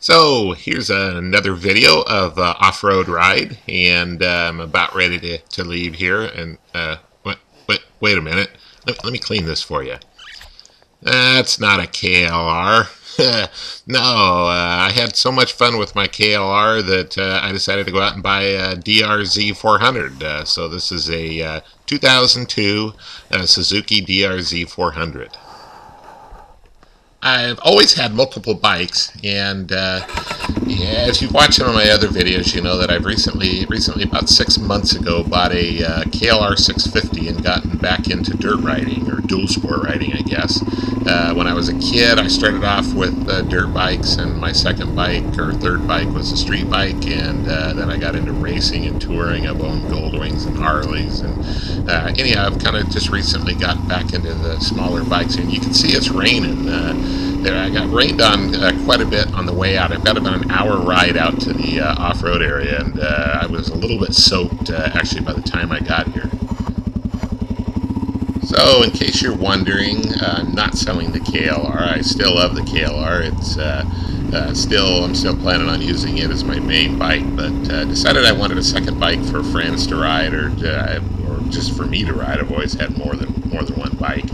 So here's another video of off-road ride, and I'm about ready to leave here. And wait a minute. Let me clean this for you. That's not a KLR. No, I had so much fun with my KLR that I decided to go out and buy a DRZ400. So this is a 2002 Suzuki DRZ400. I've always had multiple bikes, and yeah, if you've watched some of my other videos, you know that I've recently about 6 months ago, bought a KLR 650 and gotten back into dirt riding, or dual sport riding, I guess. When I was a kid, I started off with dirt bikes, and my second bike, or third bike, was a street bike, and then I got into racing and touring. I've owned Goldwings and Harleys, and anyhow, I've kind of just recently got back into the smaller bikes, and you can see it's raining. I got rained on quite a bit on the way out. I've got about an hour ride out to the off-road area, and I was a little bit soaked actually by the time I got here. So, in case you're wondering, I'm not selling the KLR. I still love the KLR. It's I'm still planning on using it as my main bike, but decided I wanted a second bike for friends to ride, or just for me to ride. I've always had more than one bike.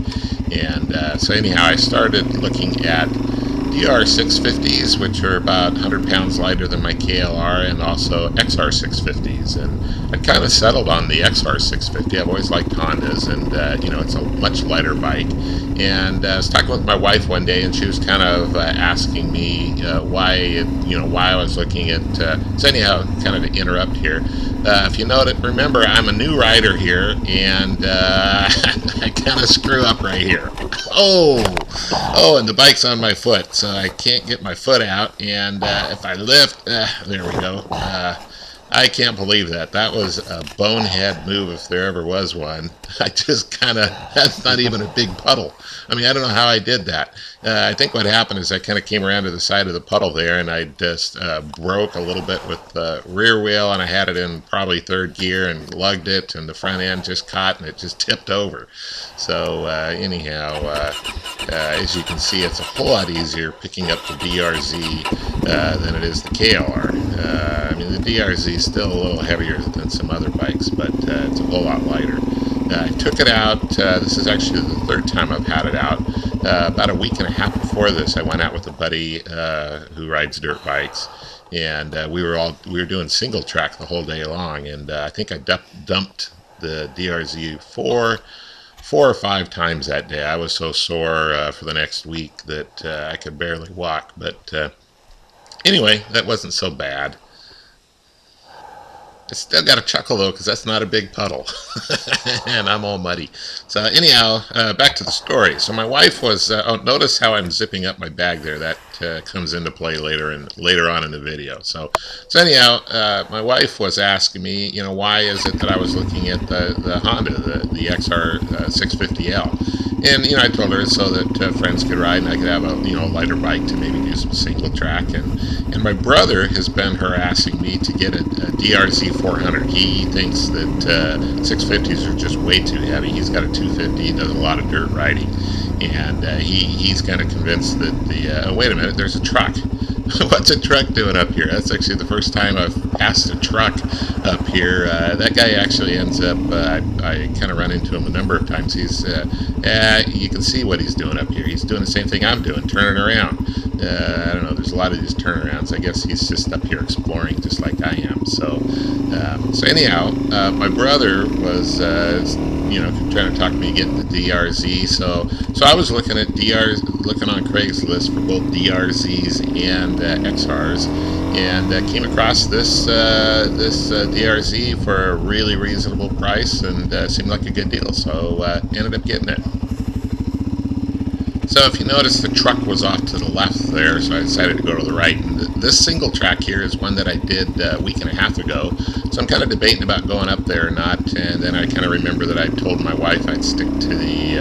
And so anyhow, I started looking at DR650s, which are about 100 pounds lighter than my KLR, and also XR650s. And I kind of settled on the XR650. I've always liked Hondas, and you know, it's a much lighter bike. And I was talking with my wife one day, and she was kind of asking me why I was looking at. So anyhow, kind of to interrupt here. If you remember, I'm a new rider here, and I kind of screw up right here. Oh, and the bike's on my foot, so I can't get my foot out, and if I lift, there we go. I can't believe that. That was a bonehead move if there ever was one. I just that's not even a big puddle. I mean, I don't know how I did that. I think what happened is I kind of came around to the side of the puddle there, and I just broke a little bit with the rear wheel, and I had it in probably third gear and lugged it, and the front end just caught, and it just tipped over. So anyhow, as you can see, it's a whole lot easier picking up the DRZ than it is the KLR. I mean, the DRZ is still a little heavier than some other bikes, but it's a whole lot lighter. I took it out. This is actually the third time I've had it out. About a week and a half before this, I went out with a buddy who rides dirt bikes, and we were doing single track the whole day long. And I think I dumped the DRZ four or five times that day. I was so sore for the next week that I could barely walk. But anyway, that wasn't so bad. I still got to chuckle though, because that's not a big puddle, and I'm all muddy. So anyhow, back to the story. So my wife was. Notice how I'm zipping up my bag there. That comes into play later on in the video. So anyhow, my wife was asking me, why is it that I was looking at the Honda, the XR 650L. And I told her so that friends could ride, and I could have a lighter bike to maybe do some single track. And my brother has been harassing me to get a DRZ400. He thinks that 650s are just way too heavy. He's got a 250. He does a lot of dirt riding, and he's kind of convinced that wait a minute, there's a truck. What's a truck doing up here? That's actually the first time I've passed a truck up here. That guy actually ends up, I kind of run into him a number of times. You can see what he's doing up here. He's doing the same thing I'm doing, turning around. I don't know, there's a lot of these turnarounds. I guess he's just up here exploring just like I am. So anyhow, my brother was, trying to talk me to get the DRZ. So I was looking at looking on Craigslist for both DRZs and XRs, and came across this DRZ for a really reasonable price, and seemed like a good deal. So ended up getting it. So if you notice, the truck was off to the left there, so I decided to go to the right. And this single track here is one that I did a week and a half ago. So I'm kind of debating about going up there or not. And then I kind of remember that I told my wife I'd stick to these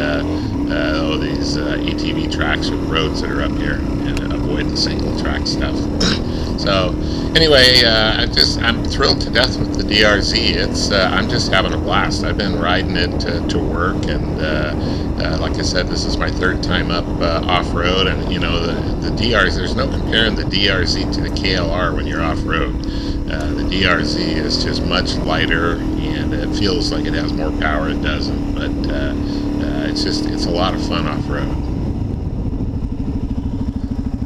ATV tracks or roads that are up here and avoid the single track stuff. So anyway, I'm thrilled to death with the DRZ. I'm just having a blast. I've been riding it to work, and like I said, this is my third time up off-road, and you know the DRZ. There's no comparing the DRZ to the KLR when you're off-road. The DRZ is just much lighter, and it feels like it has more power. It doesn't, but it's a lot of fun off-road.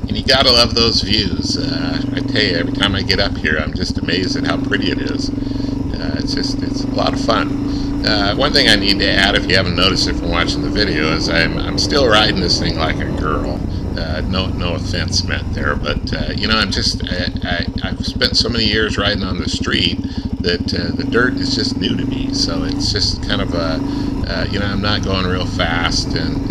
And you gotta love those views. I tell you, every time I get up here, I'm just amazed at how pretty it is. It's a lot of fun. One thing I need to add, if you haven't noticed it from watching the video, is I'm still riding this thing like a girl. No offense meant there, but you know, I've spent so many years riding on the street that the dirt is just new to me. So it's just kind of you know, I'm not going real fast, and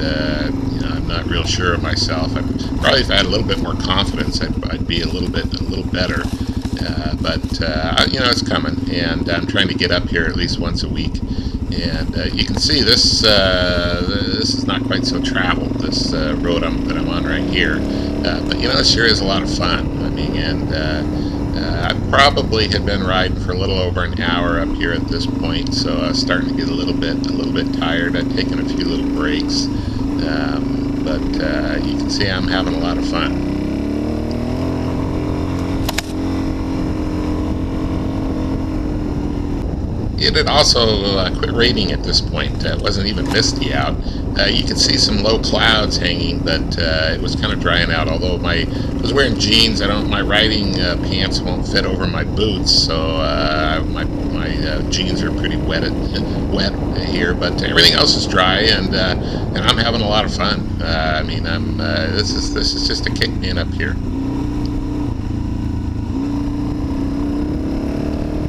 you know, I'm not real sure of myself. Probably if I had a little bit more confidence, I'd be a little better. But you know, it's coming, and I'm trying to get up here at least once a week. And you can see this is not quite so traveled, this road that I'm on right here. But you know, this sure is a lot of fun. I mean, and I probably had been riding for a little over an hour up here at this point, so I was starting to get a little bit tired. I'd taken a few little breaks, but you can see I'm having a lot of fun. It had also quit raining at this point. It wasn't even misty out. You could see some low clouds hanging, but it was kind of drying out. Although I was wearing jeans, my riding pants won't fit over my boots, so my jeans are pretty wet here. But everything else is dry, and I'm having a lot of fun. I mean, this is just a kick being up here.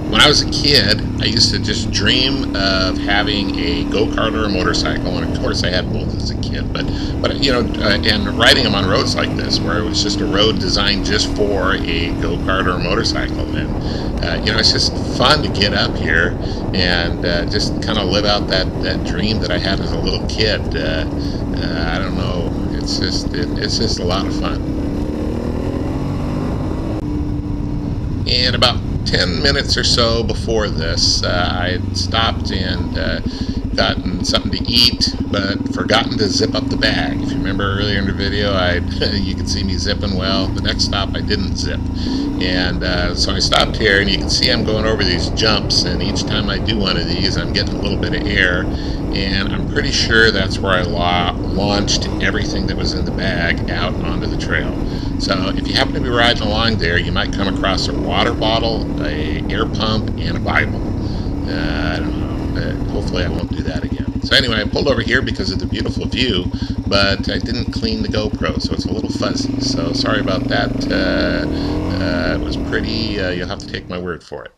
When I was a kid, I used to just dream of having a go-kart or a motorcycle, and of course I had both as a kid, but you know, and riding them on roads like this, where it was just a road designed just for a go-kart or a motorcycle. And you know, it's just fun to get up here and just kind of live out that dream that I had as a little kid. I don't know, it's just a lot of fun. And about 10 minutes or so before this, I had stopped and gotten something to eat, but forgotten to zip up the bag. If you remember earlier in the video, you could see me zipping. Well, the next stop I didn't zip, and so I stopped here, and you can see I'm going over these jumps, and each time I do one of these, I'm getting a little bit of air, and I'm pretty sure that's where I launched everything that was in the bag out onto the trail. So if you happen to be riding along there, you might come across a water bottle, an air pump, and a Bible. I don't know. Hopefully I won't do that again. So anyway, I pulled over here because of the beautiful view, but I didn't clean the GoPro, so it's a little fuzzy. So sorry about that. It was pretty, you'll have to take my word for it.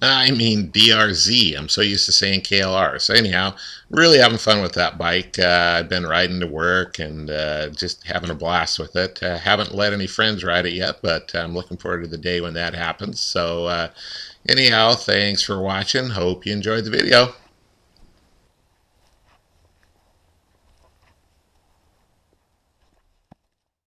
I mean DRZ. I'm so used to saying KLR. So anyhow, really having fun with that bike. I've been riding to work and just having a blast with it. Haven't let any friends ride it yet, but I'm looking forward to the day when that happens. So anyhow, thanks for watching. Hope you enjoyed the video.